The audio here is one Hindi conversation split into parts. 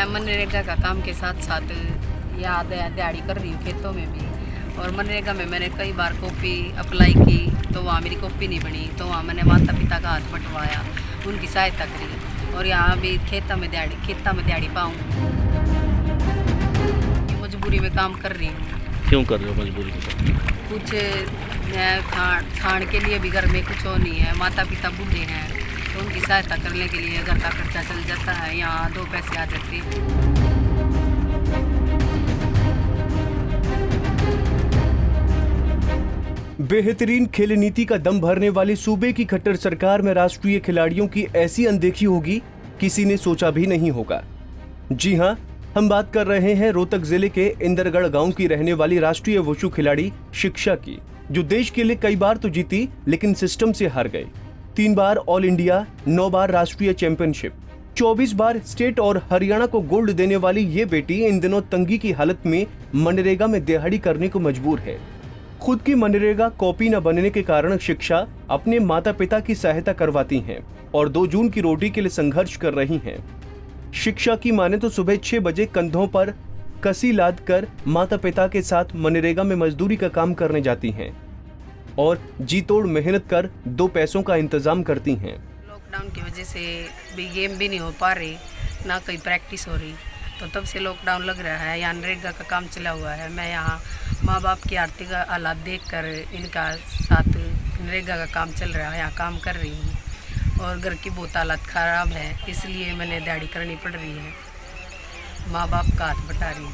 मैं मनरेगा का काम के साथ साथ यहाँ दिहाड़ी कर रही हूँ खेतों में भी। और मनरेगा में मैंने कई बार कॉपी अप्लाई की तो वहाँ मेरी कॉपी नहीं बनी, तो वहाँ मैंने माता पिता का हाथ बंटवाया, उनकी सहायता करी। और यहाँ भी खेता में दिहाड़ी पाऊँ, मजबूरी में काम कर रही हूँ। क्यों कर रहे हो मजबूरी में? कुछ खाण के लिए भी घर में कुछ हो नहीं है, माता पिता बूढ़े हैं, तो उनकी सहायता करने के लिए घर का खर्चा चल जाता है, यहाँ 2 पैसे आ जाते हैं। बेहतरीन खेल नीति का दम भरने वाली सूबे की खट्टर सरकार में राष्ट्रीय खिलाड़ियों की ऐसी अनदेखी होगी, किसी ने सोचा भी नहीं होगा। जी हां, हम बात कर रहे हैं रोहतक जिले के इंदरगढ़ गांव की रहने वाली राष्ट्रीय वुशु खिलाड़ी शिक्षा की, जो देश के लिए कई बार तो जीती लेकिन सिस्टम से हार गए। 3 बार ऑल इंडिया, 9 बार राष्ट्रीय चैंपियनशिप, 24 बार स्टेट और हरियाणा को गोल्ड देने वाली ये बेटी इन दिनों तंगी की हालत में मनरेगा में दिहाड़ी करने को मजबूर है। खुद की मनरेगा कॉपी न बनने के कारण शिक्षा अपने माता पिता की सहायता करवाती हैं और 2 जून की रोटी के लिए संघर्ष कर रही हैं। शिक्षा की माने तो सुबह 6 बजे कंधों पर कसी लाद कर माता पिता के साथ मनरेगा में मजदूरी का काम करने जाती हैं और जी तोड़ मेहनत कर 2 पैसों का इंतजाम करती हैं। लॉकडाउन की वजह से भी गेम भी नहीं हो पा रही, ना कहीं प्रैक्टिस हो रही, तो तब से लॉकडाउन लग रहा है। यहाँ नरेगा का काम चला हुआ है। मैं यहाँ माँ बाप की आर्थिक हालात देखकर इनका साथ नरेगा का काम चल रहा है, यहाँ काम कर रही हूँ। और घर की बहुत हालत ख़राब है, इसलिए मैंने दिहाड़ी करनी पड़ रही है, माँ बाप का हाथ बटा रही हूँ।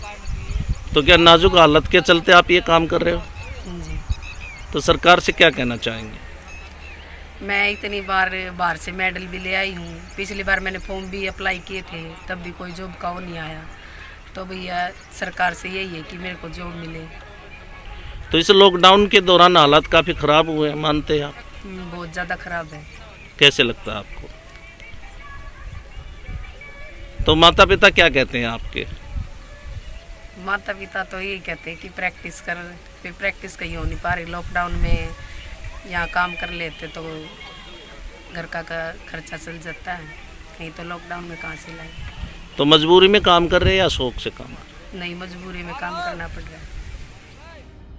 तो क्या नाजुक हालत के चलते आप ये काम कर रहे हो? जी। तो सरकार से क्या कहना चाहेंगे? मैं इतनी बार बाहर से मेडल भी ले आई हूँ। पिछली बार मैंने फॉर्म भी अप्लाई किए थे, तब भी कोई जॉब का वो नहीं आया। तो भैया सरकार से यही है कि मेरे को जॉब मिले। तो इस लॉकडाउन के दौरान हालात काफ़ी ख़राब हुए हैं, मानते हैं आप? बहुत ज़्यादा ख़राब है। कैसे लगता है आपको? तो माता पिता क्या कहते हैं आपके? माता पिता तो यही कहते हैं कि प्रैक्टिस कर, फिर प्रैक्टिस कहीं हो नहीं पा रही। लॉकडाउन में यहाँ काम कर लेते तो घर का खर्चा चल जाता है, नहीं तो लॉकडाउन में कहाँ से लाए। तो मजबूरी में काम कर रहे हैं या शौक से काम? नहीं, मजबूरी में काम करना पड़ रहा है।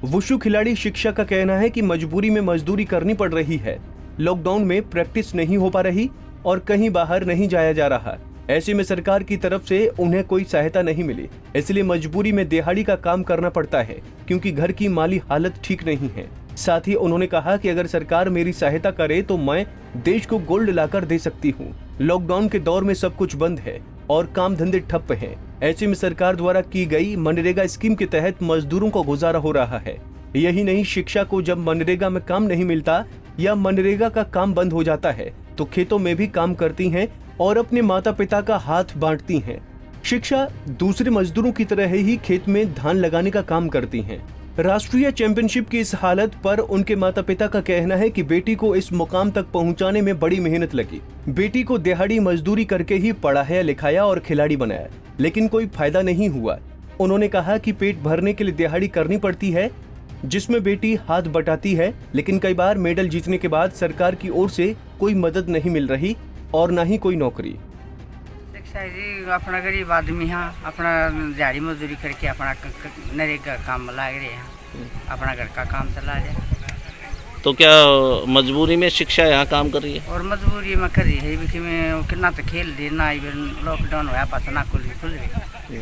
वुशु खिलाड़ी शिक्षा का कहना है कि मजबूरी में मजदूरी करनी पड़ रही है। लॉकडाउन में प्रैक्टिस नहीं हो पा रही और कहीं बाहर नहीं जाया जा रहा। ऐसे में सरकार की तरफ से उन्हें कोई सहायता नहीं मिली, इसलिए मजबूरी में दिहाड़ी का काम करना पड़ता है, क्योंकि घर की माली हालत ठीक नहीं है। साथ ही उन्होंने कहा कि अगर सरकार मेरी सहायता करे तो मैं देश को गोल्ड लाकर दे सकती हूँ। लॉकडाउन के दौर में सब कुछ बंद है और काम धंधे ठप हैं। ऐसे में सरकार द्वारा की गई मनरेगा स्कीम के तहत मजदूरों को गुजारा हो रहा है। यही नहीं, शिक्षा को जब मनरेगा में काम नहीं मिलता या मनरेगा का काम बंद हो जाता है तो खेतों में भी काम करती हैं और अपने माता पिता का हाथ बांटती हैं। शिक्षा दूसरे मजदूरों की तरह ही खेत में धान लगाने का काम करती हैं। राष्ट्रीय चैंपियनशिप की इस हालत पर उनके माता पिता का कहना है कि बेटी को इस मुकाम तक पहुंचाने में बड़ी मेहनत लगी। बेटी को दिहाड़ी मजदूरी करके ही पढ़ाया लिखाया और खिलाड़ी बनाया, लेकिन कोई फायदा नहीं हुआ। उन्होंने कहा कि पेट भरने के लिए दिहाड़ी करनी पड़ती है, जिसमें बेटी हाथ बटाती है, लेकिन कई बार मेडल जीतने के बाद सरकार की ओर से कोई मदद नहीं मिल रही और न ही कोई नौकरी। जी, अपना गरीब आदमी हाँ, अपना दिहाड़ी मजदूरी करके अपना नरेगा काम लाग रहे हैं, अपना घर का काम चला जाए। तो क्या मजबूरी में शिक्षा यहाँ काम कर रही है? और मजबूरी में कर रही है कि मैं कितना तो खेल दे ना, लॉकडाउन हुआ पास ना खुल रही।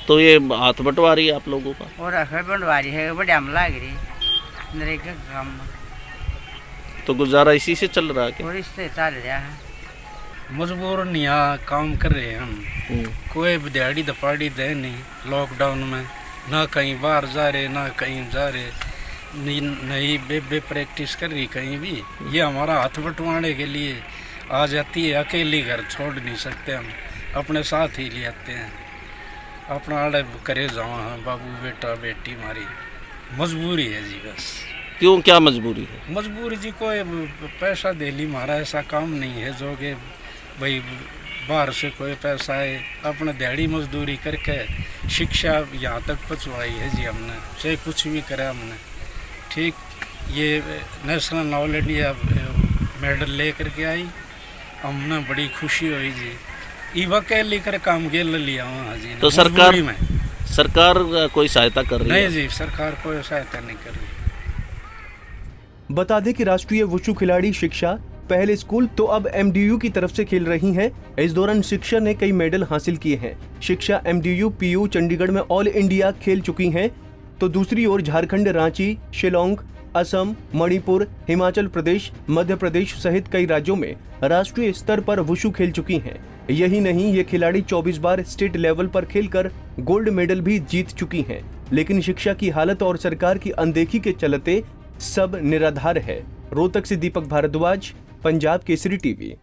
तो ये हाथ बंटवा रही है आप लोगों का? और बंटवा रही है, बढ़िया हम लाग रही नरेगा काम में। तो गुजारा इसी से चल रहा है? और इससे चल रहा है। मजबूर यहाँ काम कर रहे हैं हम, कोई दिहाड़ी दपाड़ी दे नहीं। लॉकडाउन में ना कहीं बाहर जा रहे ना कहीं जा रहे, नहीं बे प्रैक्टिस कर रही कहीं भी। ये हमारा हाथ बंटवाने के लिए आ जाती है, अकेली घर छोड़ नहीं सकते हम, अपने साथ ही ले आते हैं। अपना आड़े करे जाओ हाँ, बाबू बेटा बेटी हमारी मजबूरी है जी बस। क्यों, क्या मजबूरी है? मजबूरी जी, कोई पैसा दे ली हमारा ऐसा काम नहीं है जो कि भाई बाहर से कोई पैसा है। अपना दिहाड़ी मजदूरी करके शिक्षा यहाँ तक पहुँचवाई है जी हमने, चाहे कुछ भी करा हमने। ठीक, ये नेशनल ऑल इंडिया मेडल ले करके आई, हमने बड़ी खुशी हुई जी। ई वकीली कर काम के ले लिया वहाँ जी। तो मजबूरी में सरकार कोई सहायता कर रही नहीं है? जी, सरकार कोई सहायता नहीं कर रही। बता दें कि राष्ट्रीय वुशु खिलाड़ी शिक्षा पहले स्कूल तो अब एमडीयू की तरफ से खेल रही हैं। इस दौरान शिक्षा ने कई मेडल हासिल किए हैं। शिक्षा एमडीयू पीयू चंडीगढ़ में ऑल इंडिया खेल चुकी हैं, तो दूसरी ओर झारखंड, रांची, शिलोंग, असम, मणिपुर, हिमाचल प्रदेश, मध्य प्रदेश सहित कई राज्यों में राष्ट्रीय स्तर पर वुशु खेल चुकी हैं। यही नहीं, ये खिलाड़ी 24 बार स्टेट लेवल पर खेलकर गोल्ड मेडल भी जीत चुकी हैं। लेकिन शिक्षा की हालत और सरकार की अनदेखी के चलते सब निराधार है। रोहतक से दीपक भारद्वाज, पंजाब केसरी टीवी।